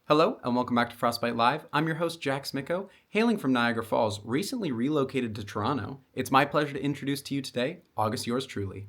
Hello, and welcome back to Frostbite Live. I'm your host, Jack Smicko, hailing from Niagara Falls, recently relocated to Toronto. It's my pleasure to introduce to you today August yours truly.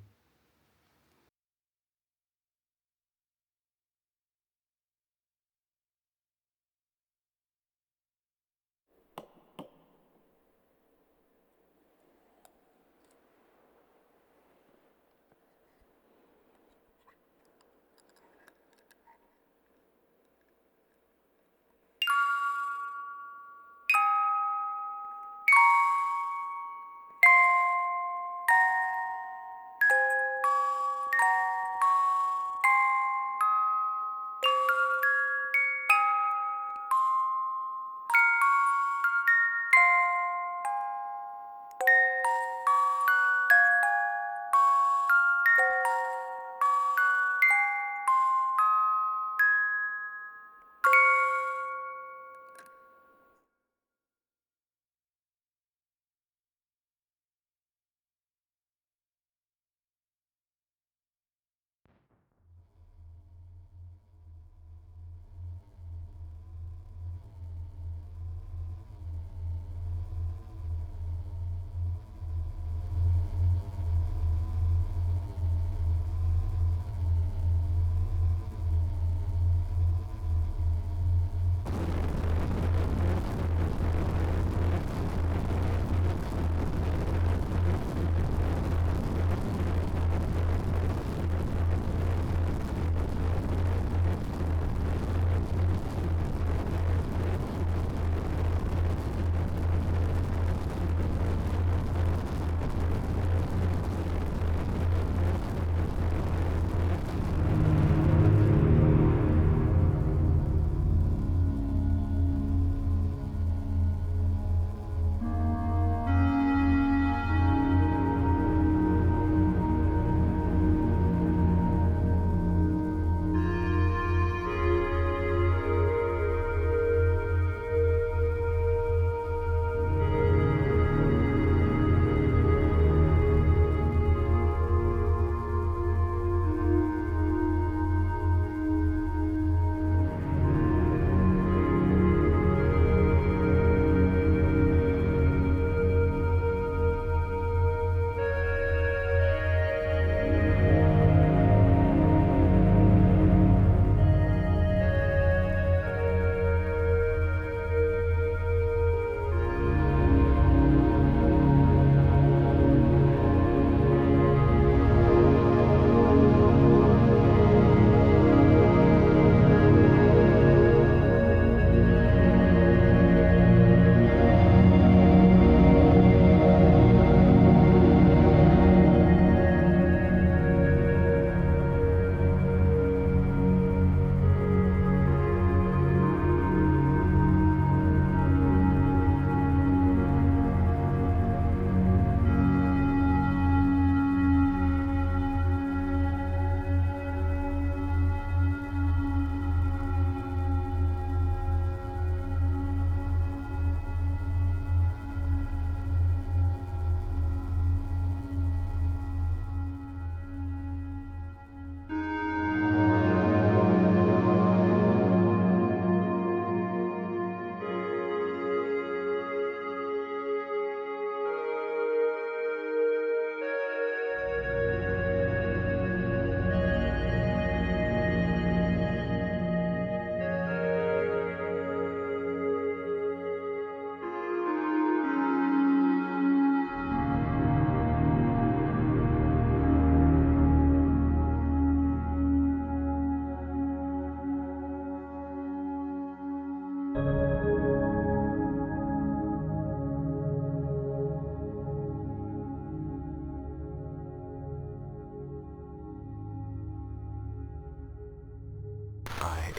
I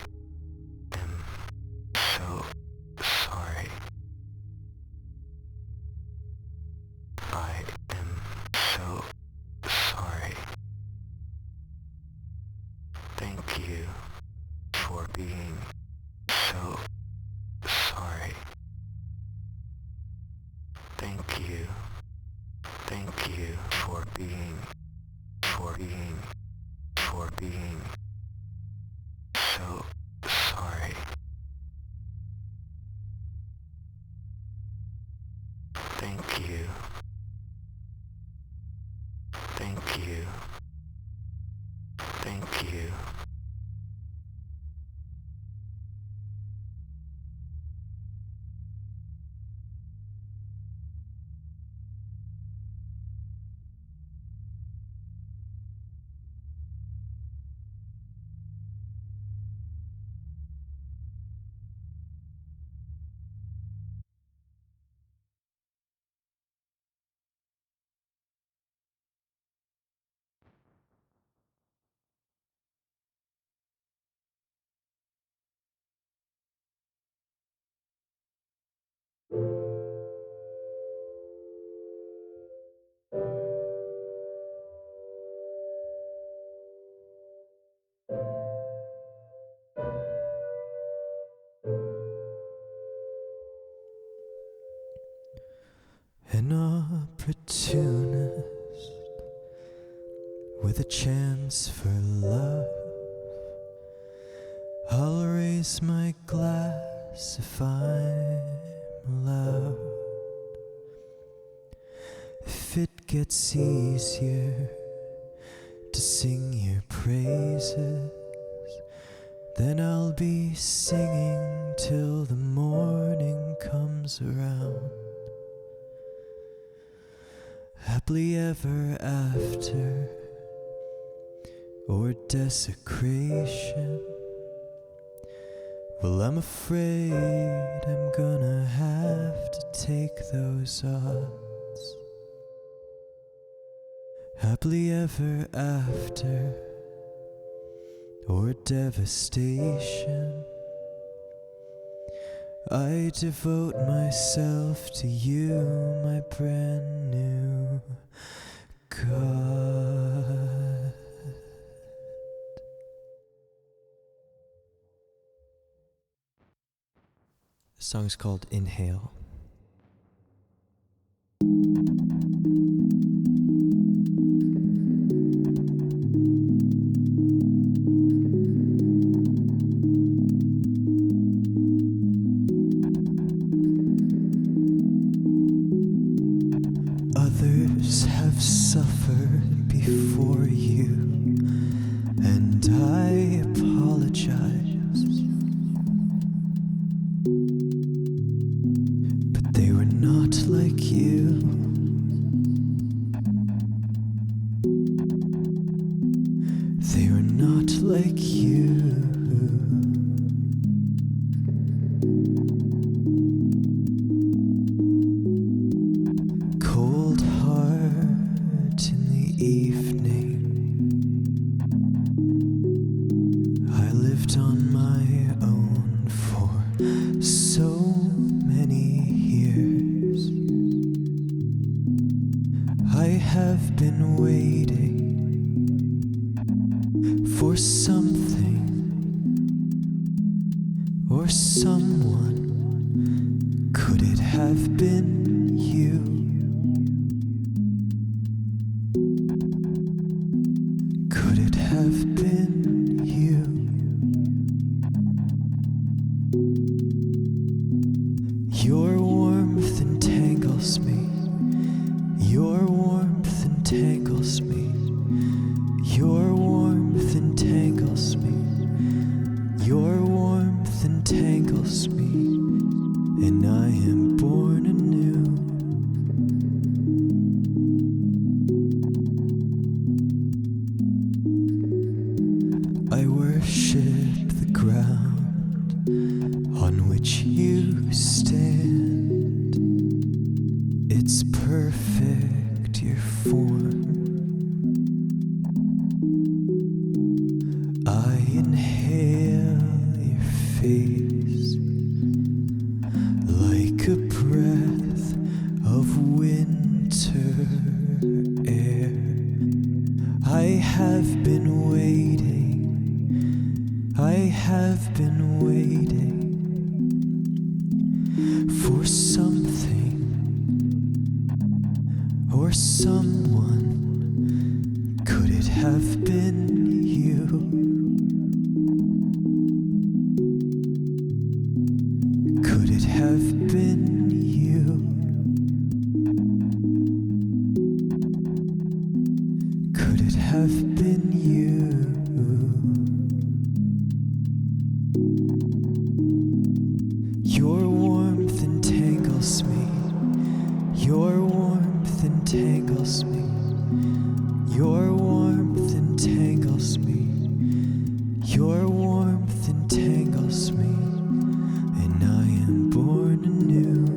am so sorry. I am so sorry. Thank you for being so sorry. Thank you. Thank you for being so sorry. Thank you. Thank you. Thank you. An opportunist with a chance for love. I'll raise my glass if I'm allowed. If it gets easier to sing your praises, then I'll be singing till the morning comes around. Happily ever after, or desecration. Well, I'm afraid I'm gonna have to take those odds. Happily ever after, or devastation. I devote myself to you, my brand new God. The song is called Inhale. Others have suffered before you, and I apologize. But they were not like you. They were not like you. Cold heart in the evening. I lived on my own for so many years. I have been waiting for something or someone. Could it have been you? Could it have been you? Your warmth entangles me. Your warmth entangles me. Your warmth entangles me. Your warmth entangles me. And I am born anew. I worship the ground on which you stand. It's perfect, your form. I inhale your face like a breath of winter air. I have been waiting. I have been waiting for something or someone. Could it have been you? Could it have been you? Your warmth entangles me. Your warmth entangles me. Your warmth entangles me. Your warmth entangles me. And I am born anew.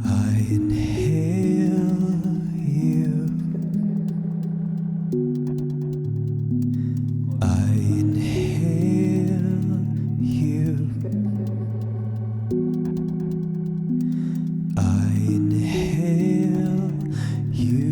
I inhale you. I inhale you. I inhale you.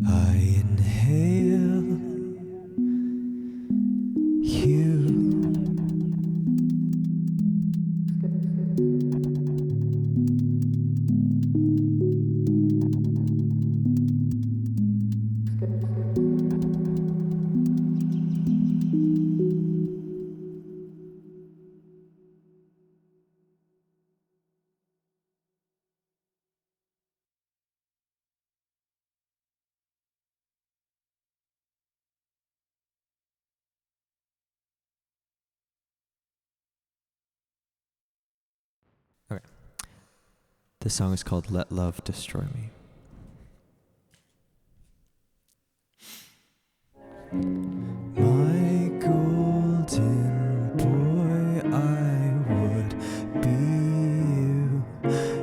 I inhale you. Okay. This song is called Let Love Destroy Me. My golden boy, I would be you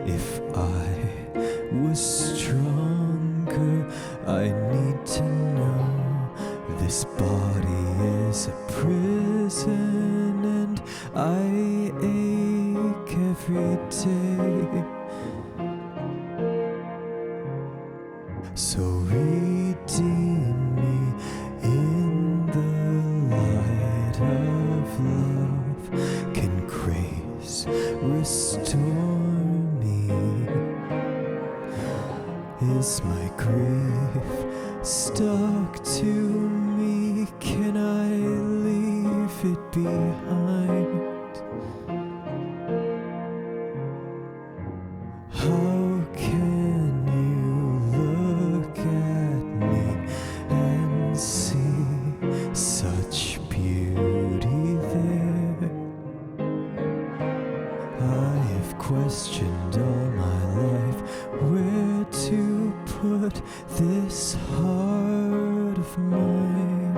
if I was stronger. I need to know this body is a prison and I ache every day. So redeem me in the light of love. Can grace restore me? Is my grief stuck to me? Can I leave it behind? How can you look at me and see such beauty there? I've questioned all my life where to put this heart of mine.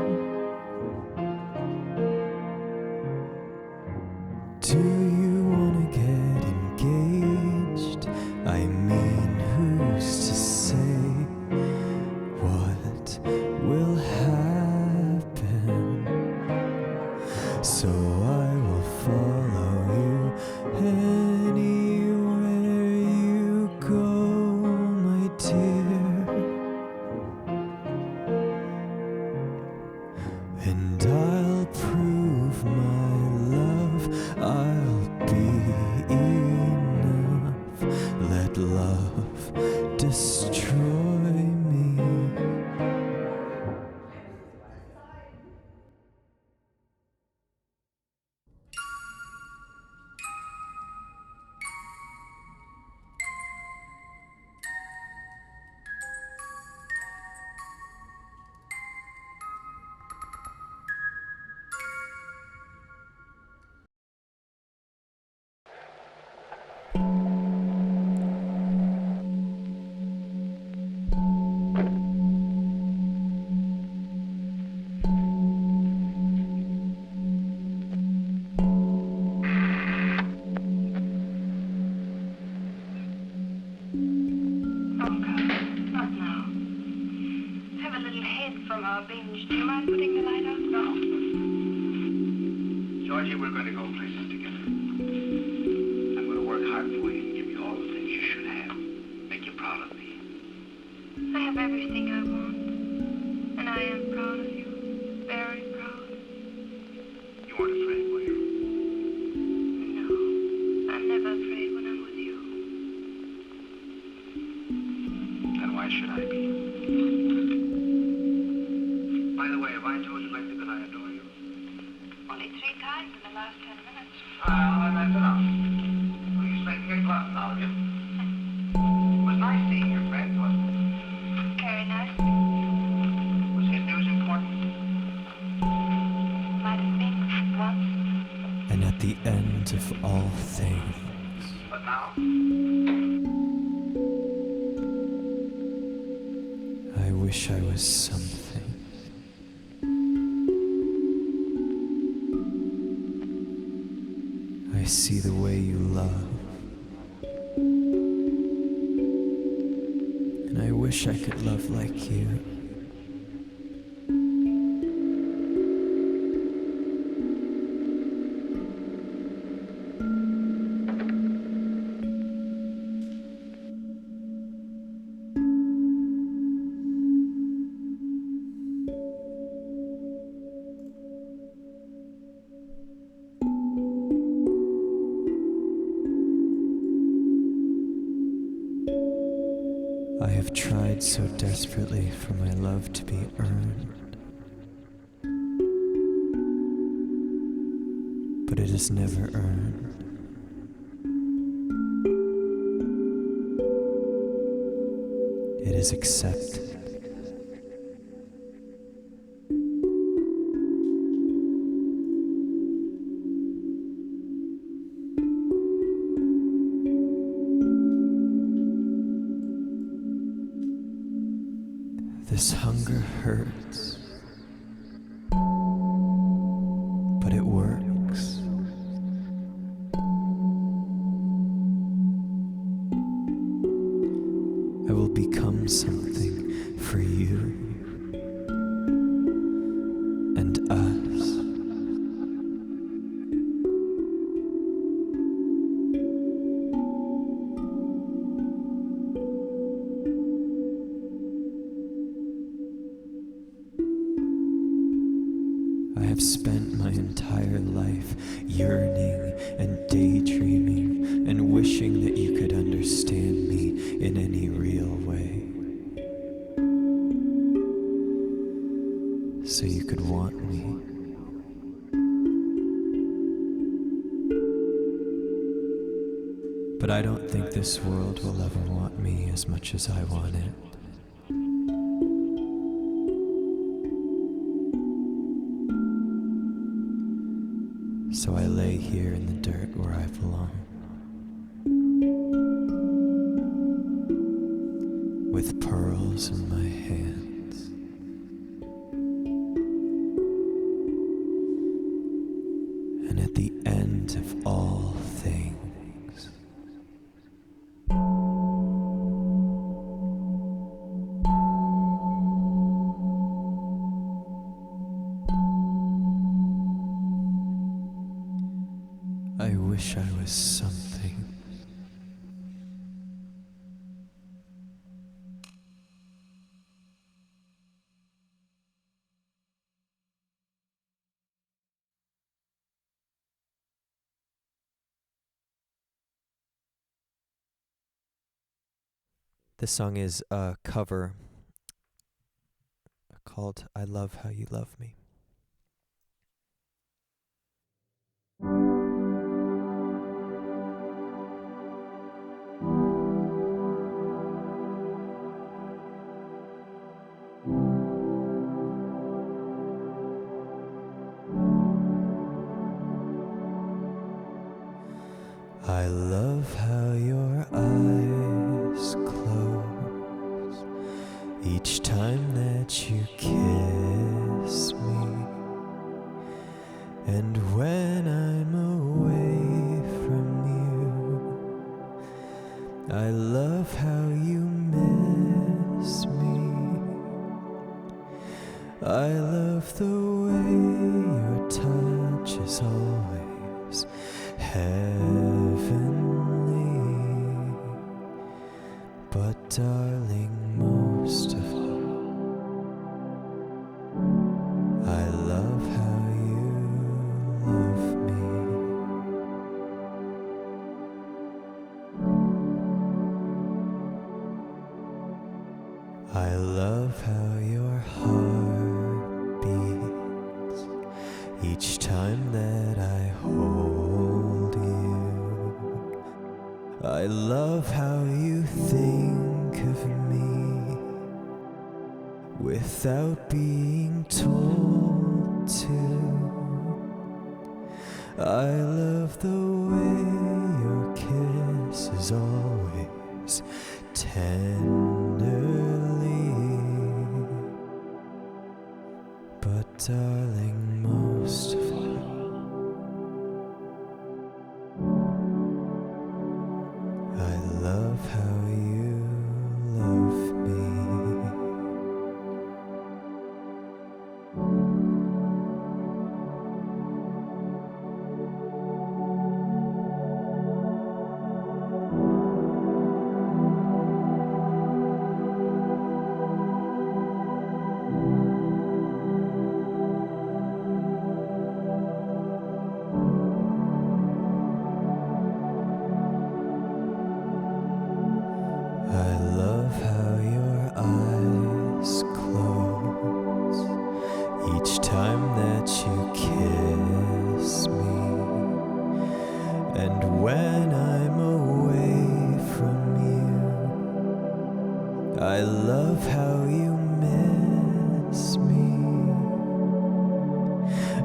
Do you wanna get engaged? I mean, who's to say what will happen? So I will follow you anywhere you go, my dear. And I'll prove my love. I'll be enough. Let love destroy me. Not now. Have a little head from our binge. Do you mind putting the light on? No. Georgie, we're going to go places together. I'm going to work hard for you and give you all the things you should have. Make you proud of me. I have everything I want. And I am proud of you. Very proud. You weren't afraid, were you? No. I'm never afraid when I'm with you. Then why should I be? By the way, have I told you lately that I adore you? Only 3 times in the last 10 minutes. That's enough. Well, you spent great lots, all of you. It was nice seeing your friends, wasn't it? Very nice. Was his news important? Might have been once. And at the end of all things, But now? I wish I was something. I see the way you love, and I wish I could love like you. I have tried so desperately for my love to be earned, but it is never earned. It is accepted. This hunger hurts, but it works. I will become something for you and us. I have spent my entire life yearning and daydreaming and wishing that you could understand me in any real way. So you could want me. But I don't think this world will ever want me as much as I want it. So I lay here in the dirt where I belong, with pearls in my hands. And at the end of all things, I wish I was something. This song is a cover called I Love How You Love Me. I love how your eyes close each time that you kiss me, and when I'm away from you, I love how you miss me. I love the way your touch is always heavenly, but darling, most of all, I love how you love me. Each time that I hold you, I love how you think of me without being told to. I love the way your kiss is always tenderly. But darling, most of all, I love how you love me. I love how your eyes close each time that you kiss me. And when I'm away from you, I love how you miss me.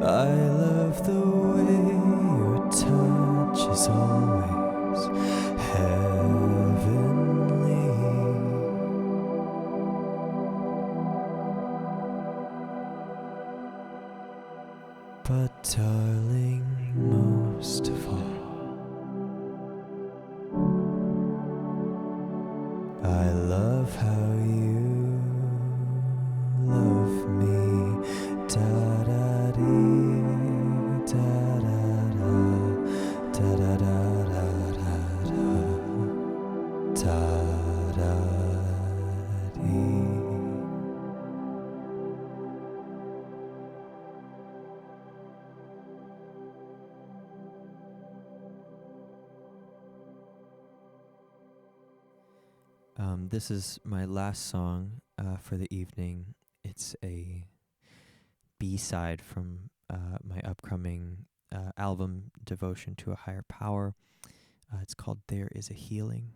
I love the way your touch is always heavenly. But darling, most of all, I love how you love me. Da da dee, da da da, da da da da da da, da da dee. This is my last song for the evening. It's a B-side from my upcoming album, Devotion to a Higher Power. It's called There Is a Healing.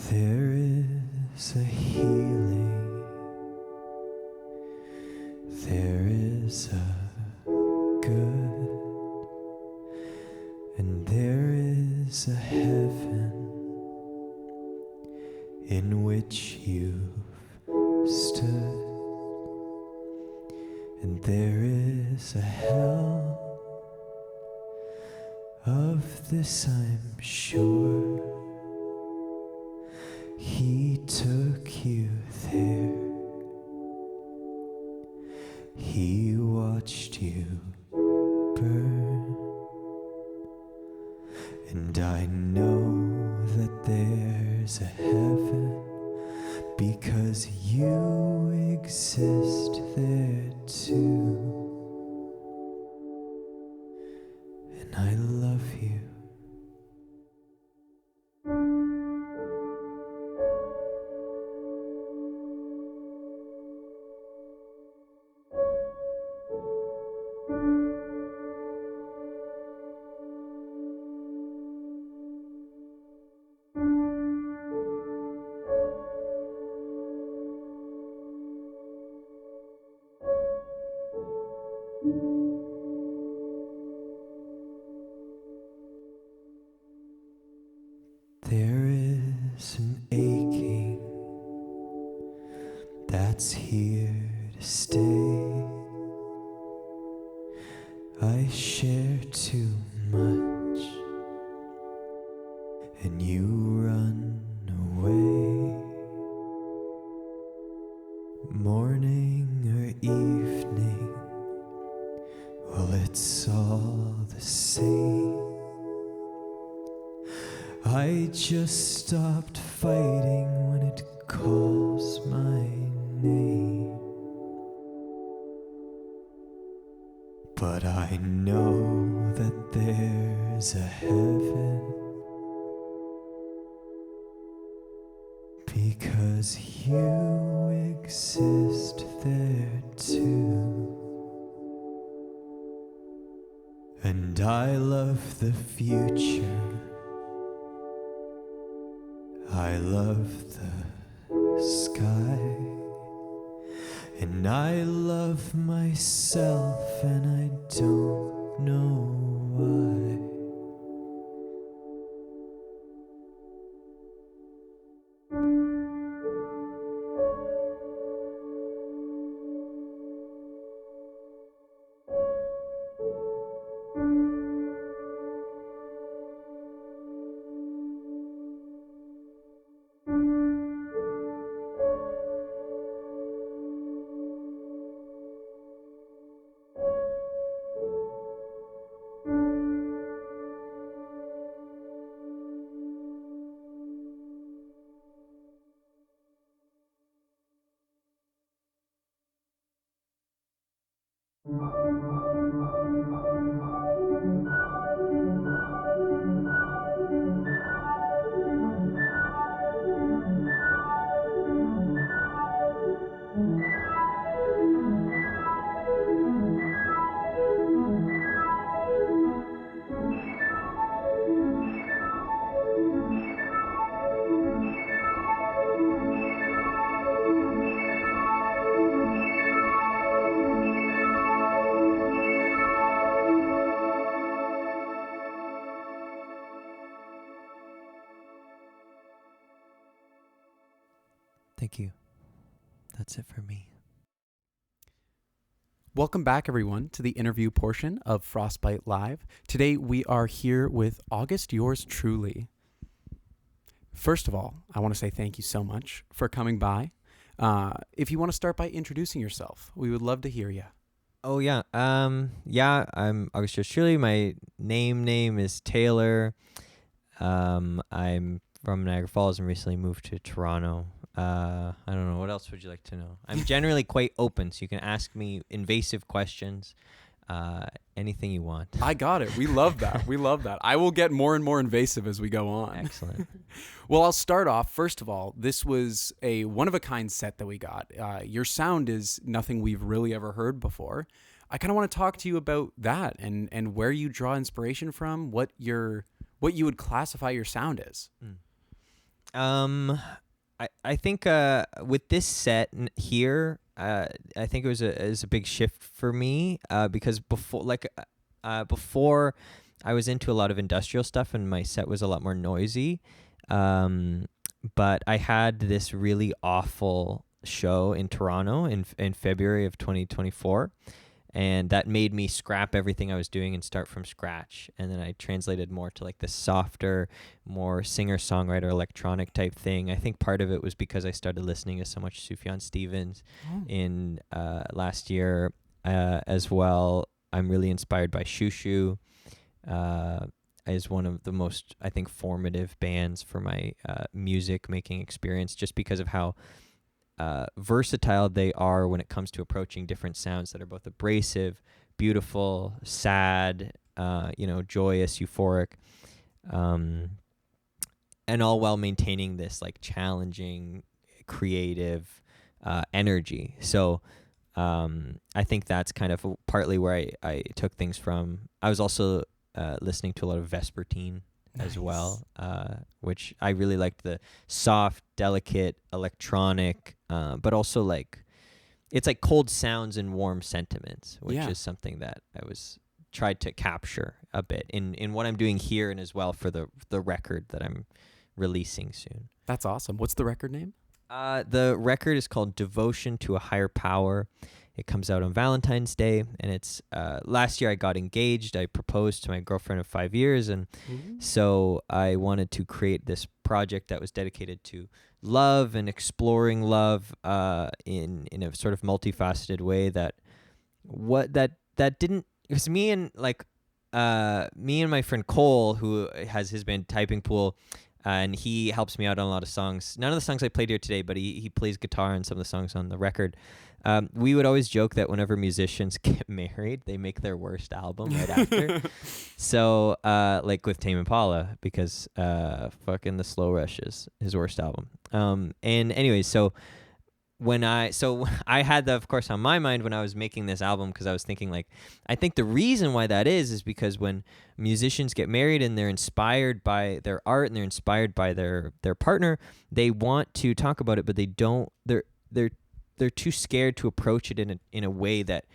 There is a healing, there is a good, and there is a heaven in which you've stood, and there is a hell, of this I'm sure. He took you there. He watched you burn. And I know that there's a heaven because you exist there too. And I love you. There is an aching that's here to stay. I share too much and you run away. Morning or evening, it's all the same. I just stopped fighting when it calls my name. But I know that there's a heaven, because you exist there too. And I love the future. I love the sky. And I love myself, and I don't know why. Thank you. That's it for me. Welcome back, everyone, to the interview portion of Frostbite Live. Today, we are here with August, yours truly. First of all, I want to say thank you so much for coming by. If you want to start by introducing yourself, we would love to hear you. Oh, yeah. I'm August Yours Truly. My name is Taylor. I'm from Niagara Falls and recently moved to Toronto. I don't know. What else would you like to know? I'm generally quite open, so you can ask me invasive questions, anything you want. I got it. We love that. We love that. I will get more and more invasive as we go on. Excellent. Well, I'll start off. First of all, this was a one-of-a-kind set that we got. Your sound is nothing we've really ever heard before. I kind of want to talk to you about that and where you draw inspiration from, what you would classify your sound as. I think with this set here, I think it was a big shift for me because before I was into a lot of industrial stuff and my set was a lot more noisy. But I had this really awful show in Toronto in February of 2024. And that made me scrap everything I was doing and start from scratch. And then I translated more to like the softer, more singer-songwriter electronic type thing. I think part of it was because I started listening to so much Sufjan Stevens in last year as well. I'm really inspired by Shushu as one of the most, I think, formative bands for my music making experience, just because of how versatile they are when it comes to approaching different sounds that are both abrasive, beautiful, sad, joyous, euphoric, and all while maintaining this like challenging, creative energy. So I think that's kind of partly where I took things from. I was also listening to a lot of Vespertine as well, which I really liked, the soft, delicate, electronic, but also like it's like cold sounds and warm sentiments, which is something that I was tried to capture a bit in what I'm doing here and as well for the record that I'm releasing soon. That's awesome. What's the record name? The record is called Devotion to a Higher Power. It comes out on Valentine's Day, and it's last year I got engaged. I proposed to my girlfriend of 5 years, and so I wanted to create this project that was dedicated to love and exploring love in a sort of multifaceted way that didn't was me and my friend Cole, who has his band Typing Pool, and he helps me out on a lot of songs. None of the songs I played here today, but he plays guitar on some of the songs on the record. We would always joke that whenever musicians get married, they make their worst album right after. So, like with Tame Impala, because fucking The Slow Rush is his worst album. And anyways, so I had that, of course, on my mind when I was making this album, because I was thinking, like, I think the reason why that is because when musicians get married and they're inspired by their art and they're inspired by their partner, they want to talk about it, but they don't. They're too scared to approach it in a way that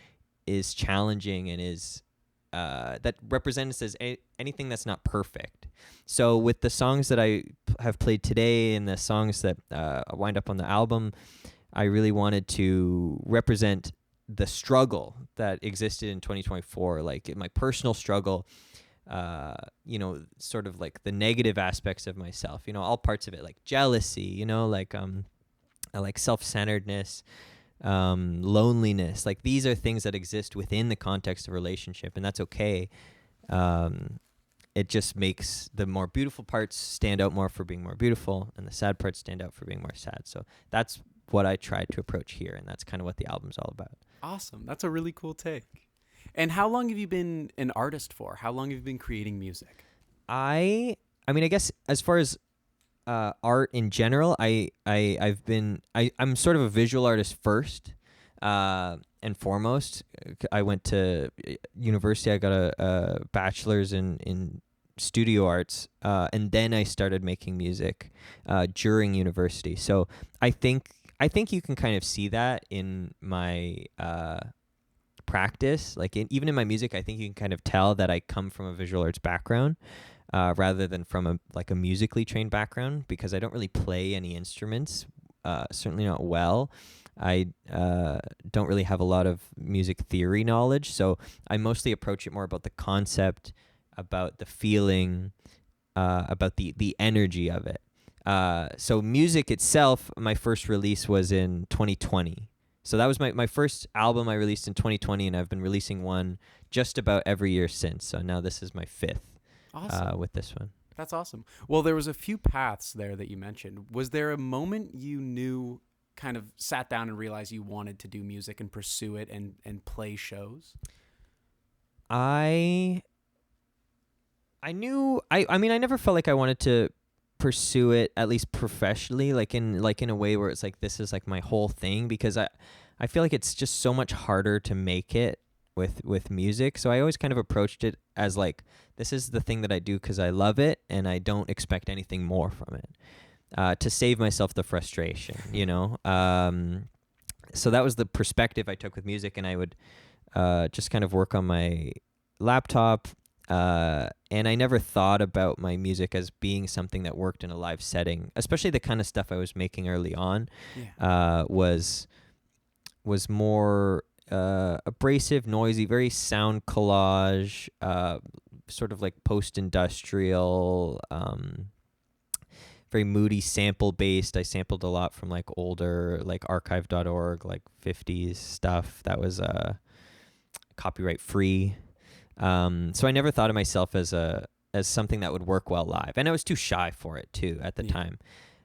is challenging and is that represents as anything that's not perfect. So with the songs that I have played today and the songs that wind up on the album, I really wanted to represent the struggle that existed in 2024, like my personal struggle, sort of like the negative aspects of myself, all parts of it, like jealousy, like self-centeredness, loneliness. Like these are things that exist within the context of relationship, and that's okay. It just makes the more beautiful parts stand out more for being more beautiful, and the sad parts stand out for being more sad. So that's what I tried to approach here, and that's kind of what the album's all about. Awesome. That's a really cool take. And how long have you been an artist for? How long have you been creating music? I guess as far as art in general, I'm sort of a visual artist first and foremost. I went to university. I got a bachelor's in studio arts, and then I started making music during university. So I think you can kind of see that in my practice. Like even in my music, I think you can kind of tell that I come from a visual arts background rather than from a musically trained background, because I don't really play any instruments, certainly not well. I don't really have a lot of music theory knowledge, so I mostly approach it more about the concept, about the feeling, about the energy of it. So music itself, my first release was in 2020. So that was my first album I released in 2020, and I've been releasing one just about every year since. So now this is my fifth. Awesome. With this one. That's awesome. Well, there was a few paths there that you mentioned. Was there a moment you knew, kind of sat down and realized you wanted to do music and pursue it and play shows? I knew I never felt like I wanted to pursue it, at least professionally, like in a way where it's like this is like my whole thing, because I feel like it's just so much harder to make it with music. So I always kind of approached it as like, this is the thing that I do because I love it and I don't expect anything more from it, to save myself the frustration, so that was the perspective I took with music, and I would just kind of work on my laptop, and I never thought about my music as being something that worked in a live setting, especially the kind of stuff I was making early on. Was more abrasive, noisy, very sound collage, sort of like post-industrial, very moody, sample-based. I sampled a lot from like older, like archive.org, like 50s stuff that was copyright-free. So I never thought of myself as something that would work well live, and I was too shy for it too at the time.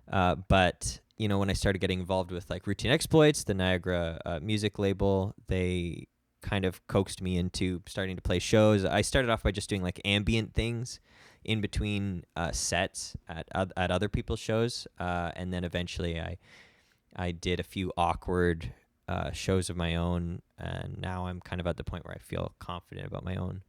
But when I started getting involved with like Routine Exploits, the Niagara music label, they kind of coaxed me into starting to play shows. I started off by just doing like ambient things in between sets at other people's shows, and then eventually I did a few awkward shows of my own, and now I'm kind of at the point where I feel confident about my own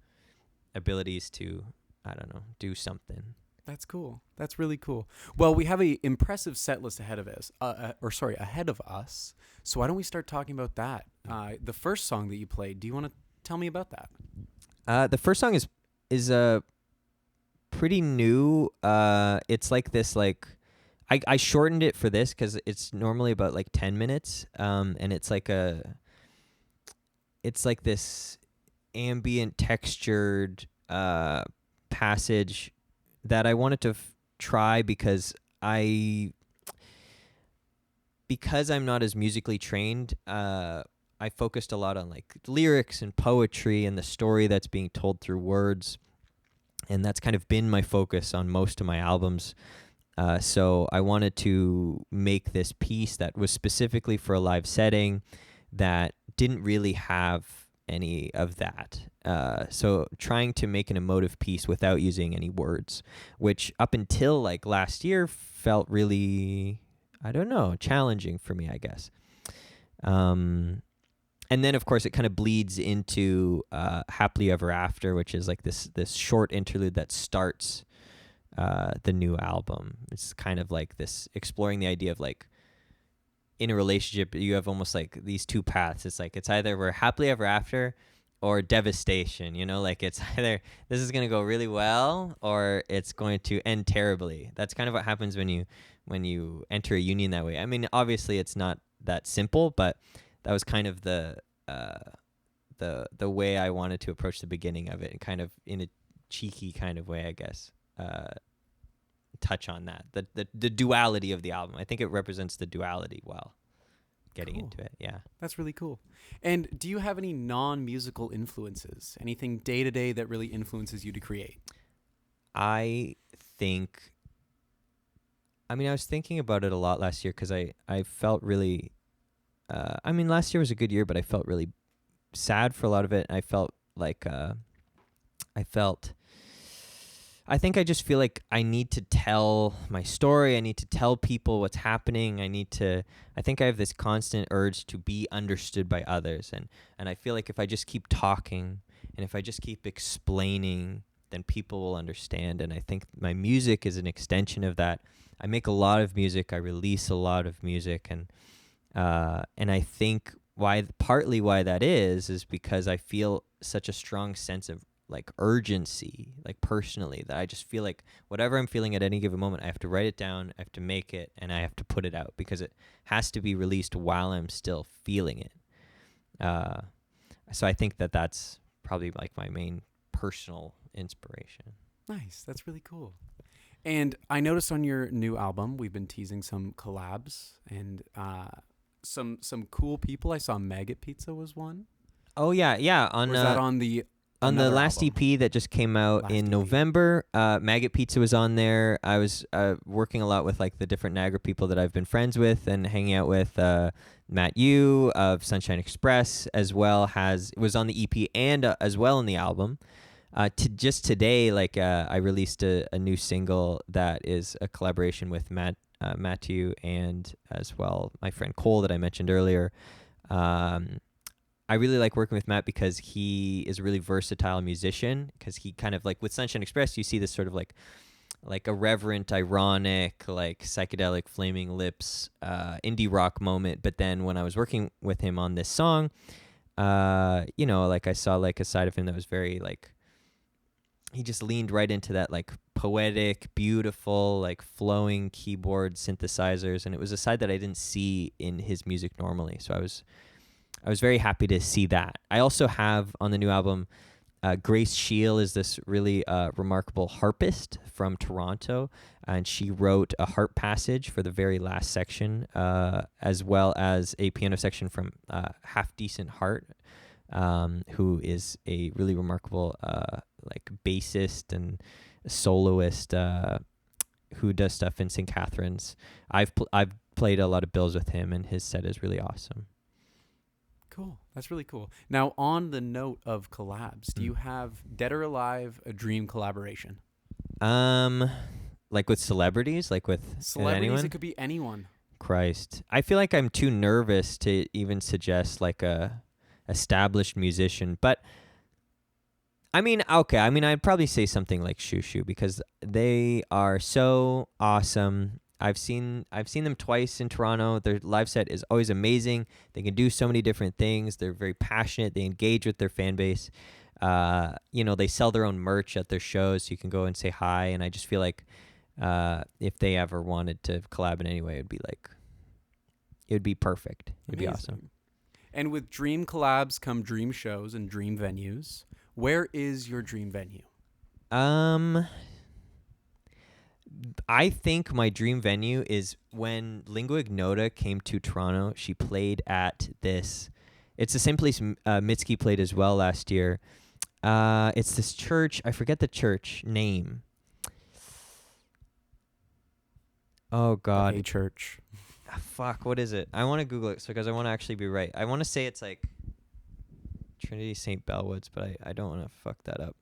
abilities to, I don't know, do something. That's cool. That's really cool. Well, we have an impressive set list ahead of us. Ahead of us. So why don't we start talking about that? The first song that you played. Do you want to tell me about that? The first song is pretty new. It's like this, like I shortened it for this because it's normally about like 10 minutes. And it's like this ambient textured passage that I wanted to try because I'm not as musically trained. I I focused a lot on like lyrics and poetry and the story that's being told through words, and that's kind of been my focus on most of my albums. So I wanted to make this piece that was specifically for a live setting that didn't really have any of that. So trying to make an emotive piece without using any words, which up until like last year felt really, I don't know, challenging for me, I guess. And then, of course, it kind of bleeds into Happily Ever After, which is like this short interlude that starts the new album. It's kind of like this exploring the idea of like in a relationship, you have almost like these two paths. It's like it's either we're happily ever after or devastation, you know, like it's either this is going to go really well or it's going to end terribly. That's kind of what happens when you enter a union that way. I mean, obviously it's not that simple, but that was kind of the way I wanted to approach the beginning of it, and kind of in a cheeky kind of way, I guess. Touch on that, the duality of the album. I think it represents the duality well, getting Cool. into it. Yeah. That's really cool. And do you have any non-musical influences? Anything day to day that really influences you to create? I was thinking about it a lot last year because I felt really, last year was a good year, but I felt really sad for a lot of it. I felt like, I think I just feel like I need to tell my story. I need to tell people what's happening. I think I have this constant urge to be understood by others. And I feel like if I just keep talking and if I just keep explaining, then people will understand. And I think my music is an extension of that. I make a lot of music. I release a lot of music. And I think partly why that is because I feel such a strong sense of like urgency, like personally, that I just feel like whatever I'm feeling at any given moment, I have to write it down, I have to make it, and I have to put it out because it has to be released while I'm still feeling it. So I think that's probably like my main personal inspiration. Nice. That's really cool. And I noticed on your new album, we've been teasing some collabs and some cool people. I saw Maggot Pizza was one. Oh yeah. Or was that on the last album? EP that just came out in November, Maggot Pizza was on there. I was working a lot with like the different Niagara people that I've been friends with and hanging out with. Matt Yu of Sunshine Express as well was on the EP and as well in the album. Just today, like I released a new single that is a collaboration with Matthew and as well my friend Cole that I mentioned earlier. I really like working with Matt because he is a really versatile musician, because he kind of like with Sunshine Express, you see this sort of like irreverent, ironic, like psychedelic Flaming Lips, indie rock moment. But then when I was working with him on this song, like I saw like a side of him that was very like, he just leaned right into that like poetic, beautiful, like flowing keyboard synthesizers. And it was a side that I didn't see in his music normally. So I was very happy to see that. I also have on the new album, Grace Shield is this really remarkable harpist from Toronto, and she wrote a harp passage for the very last section, as well as a piano section from Half Decent Heart, who is a really remarkable like bassist and soloist who does stuff in St. Catharines. I've played a lot of bills with him, and his set is really awesome. Cool. That's really cool. Now, on the note of collabs, do you have, dead or alive, a dream collaboration? Like with celebrities, like with Celebrities, anyone? it could be anyone. Christ. I feel like I'm too nervous to even suggest like a established musician, but I mean, okay. I mean, I'd probably say something like Shoo Shoo because they are so awesome. I've seen them twice in Toronto. Their live set is always amazing. They can do so many different things. They're very passionate. They engage with their fan base. They sell their own merch at their shows, so you can go and say hi. And I just feel like if they ever wanted to collab in any way, it would be perfect. It'd be awesome. And with dream collabs come dream shows and dream venues. Where is your dream venue? I think my dream venue is when Lingua Ignota came to Toronto. She played at this It's the same place Mitski played as well last year. It's this church. I forget the church name. Oh God. A church. Fuck. What is it? I want to Google it because I want to actually be right. I want to say it's like Trinity St. Bellwoods, but I don't want to fuck that up.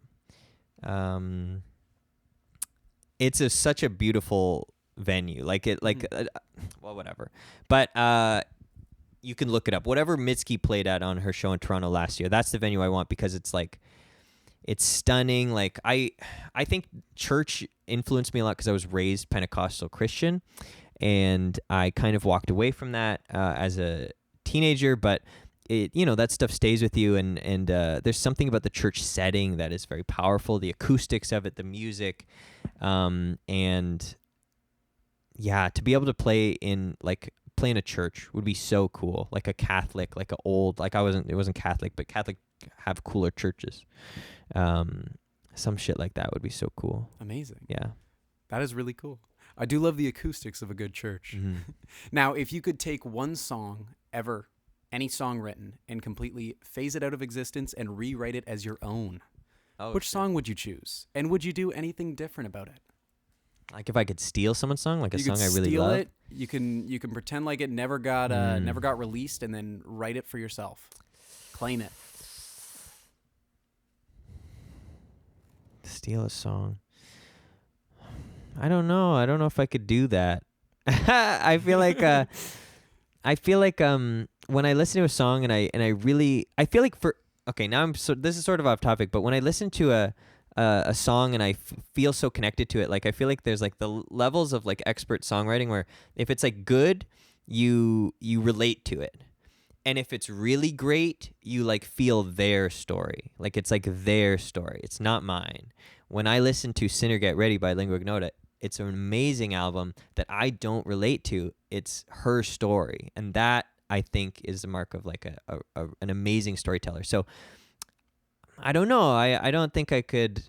It's such a beautiful venue. Well, whatever. But you can look it up. Whatever Mitski played at on her show in Toronto last year, that's the venue I want because it's like, it's stunning. Like I think church influenced me a lot because I was raised Pentecostal Christian, and I kind of walked away from that as a teenager. But it, that stuff stays with you, and there's something about the church setting that is very powerful. The acoustics of it, the music, and yeah, to be able to play in a church would be so cool. Like a Catholic, like it wasn't Catholic, but Catholic have cooler churches. Some shit like that would be so cool. Amazing. Yeah. That is really cool. I do love the acoustics of a good church. Mm-hmm. Now, if you could take one song ever, any song written, and completely phase it out of existence and rewrite it as your own, which song would you choose? And would you do anything different about it? Like if I could steal someone's song, like a you song I really steal love. It. You can pretend like it never got released, and then write it for yourself. Claim it. Steal a song. I don't know. I don't know if I could do that. I feel like when I listen to a song and I feel like this is sort of off topic, but when I listen to a song and I feel so connected to it, like I feel like there's like the levels of like expert songwriting where if it's like good, you relate to it. And if it's really great, you like feel their story. Like it's like their story. It's not mine. When I listen to Sinner Get Ready by Lingua Ignota, it's an amazing album that I don't relate to. It's her story. And that, I think, is the mark of like an amazing storyteller. So I don't know. I don't think I could.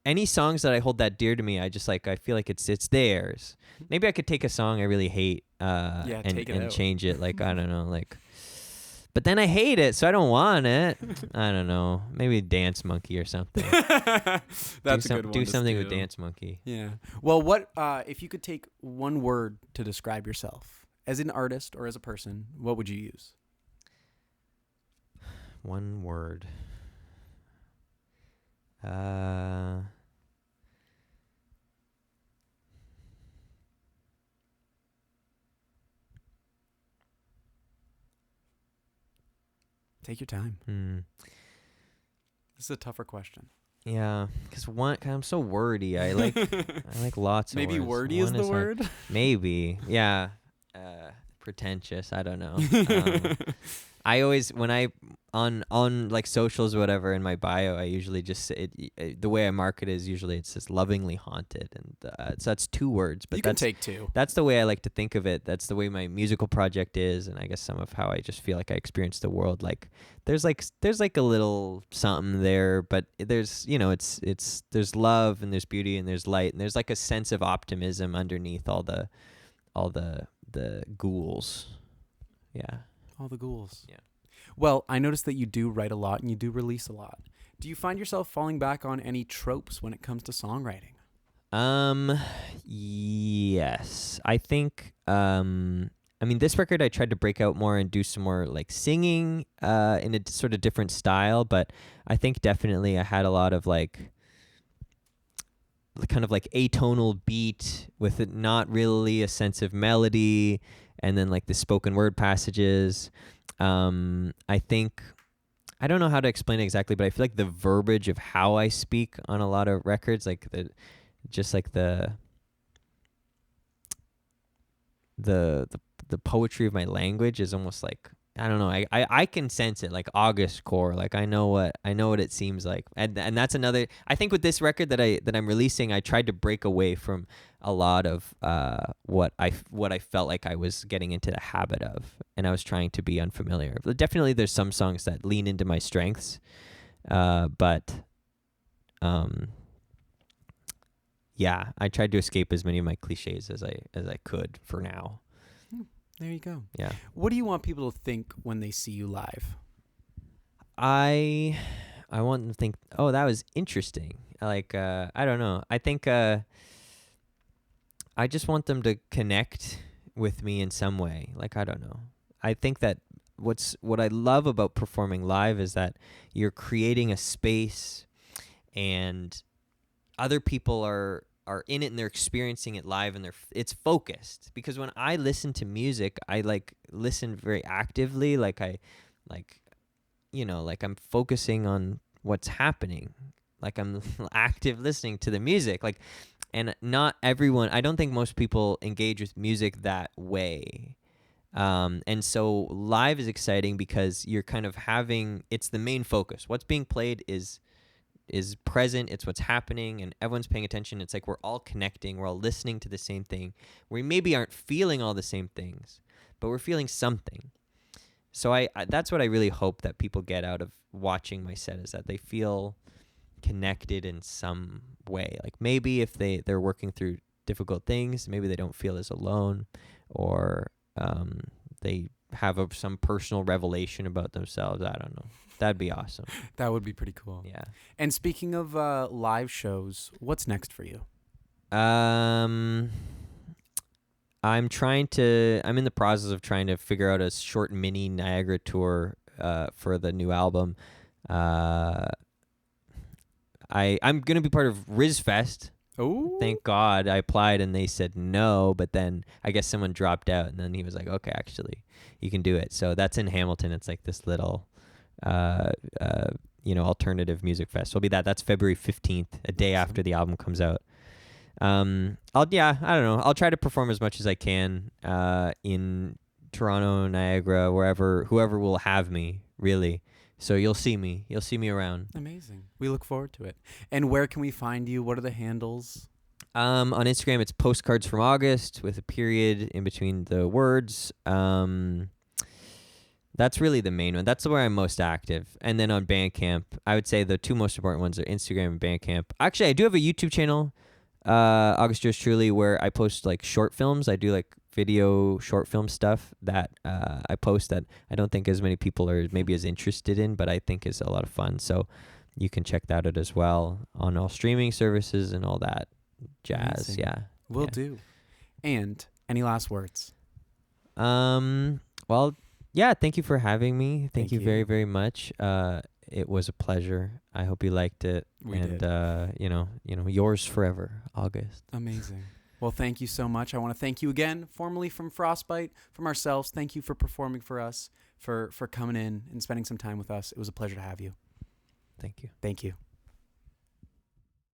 Any songs that I hold that dear to me, I feel like it's theirs. Maybe I could take a song I really hate and change it. Like, I don't know, like. But then I hate it, so I don't want it. I don't know. Maybe Dance Monkey or something. That's a good one. Do something with Dance Monkey. Yeah. Well, what if you could take one word to describe yourself as an artist or as a person? What would you use? One word. Take your time. This is a tougher question. Yeah, because I'm so wordy. I like lots of words. Maybe wordy is the word? Hard. Maybe. Yeah. Pretentious. I don't know. I always, when I on like socials or whatever in my bio, I usually just say the way I mark it is usually it says lovingly haunted, and so that's 2 words. But you can take 2. That's the way I like to think of it. That's the way my musical project is, and I guess some of how I just feel like I experience the world. Like there's like a little something there, but there's there's love and there's beauty and there's light and there's like a sense of optimism underneath all the ghouls. Yeah. All the ghouls. Yeah. Well, I noticed that you do write a lot and you do release a lot. Do you find yourself falling back on any tropes when it comes to songwriting? Yes. I think this record I tried to break out more and do some more like singing in a sort of different style, but I think definitely I had a lot of like kind of like atonal beat with it, not really a sense of melody, and then like the spoken word passages. I think, I don't know how to explain it exactly, but I feel like the verbiage of how I speak on a lot of records, like the poetry of my language is almost like, I don't know. I can sense it, like August core. Like I know what it seems like, and that's another. I think with this record that I'm releasing, I tried to break away from a lot of what I felt like I was getting into the habit of, and I was trying to be unfamiliar. But definitely, there's some songs that lean into my strengths, but yeah, I tried to escape as many of my cliches as I could for now. There you go. Yeah. What do you want people to think when they see you live? I want them to think, oh, that was interesting. Like, I don't know. I think I just want them to connect with me in some way. Like, I don't know. I think that what I love about performing live is that you're creating a space and other people are in it and they're experiencing it live and it's focused. Because when I listen to music, I like listen very actively. Like like I'm focusing on what's happening. Like I'm active listening to the music. Like, and not everyone, I don't think most people engage with music that way. And so live is exciting because you're kind of it's the main focus. What's being played is present. It's what's happening and everyone's paying attention. It's like we're all connecting. We're all listening to the same thing. We maybe aren't feeling all the same things, but we're feeling something. So I that's what I really hope that people get out of watching my set, is that they feel connected in some way. Like maybe if they're working through difficult things, maybe they don't feel as alone, or they have some personal revelation about themselves. I don't know. That'd be awesome. That would be pretty cool. Yeah. And speaking of live shows, what's next for you? I'm in the process of trying to figure out a short mini Niagara tour for the new album. I'm going to be part of RizFest. Oh, Thank God I applied and they said no, but then I guess someone dropped out and then he was like, okay, actually you can do it. So that's in Hamilton. It's like this little, alternative music fest. So it'll be that's February 15th, a day after the album comes out. I don't know. I'll try to perform as much as I can, in Toronto, Niagara, whoever will have me, really. So you'll see me around. amazing. We look forward to it. And where can we find you? What are the handles? On Instagram, it's Postcards from August with a period in between the words. That's really the main one. That's where I'm most active. And then on Bandcamp, I would say the two most important ones are Instagram and Bandcamp. Actually, I do have a YouTube channel, August Yours Truly, where I post like short films. I do like video short film stuff that I post that I don't think as many people are maybe as interested in, but I think is a lot of fun. So you can check that out as well on all streaming services and all that jazz. Amazing. Yeah. Will Yeah. do. And any last words? Well, yeah, thank you for having me. Thank you you. very, very much. It was a pleasure. I hope you liked it. We and did. Yours forever, August. Amazing. Well, thank you so much. I want to thank you again, formally from Frostbite, from ourselves. Thank you for performing for us, for coming in and spending some time with us. It was a pleasure to have you. Thank you. Thank you.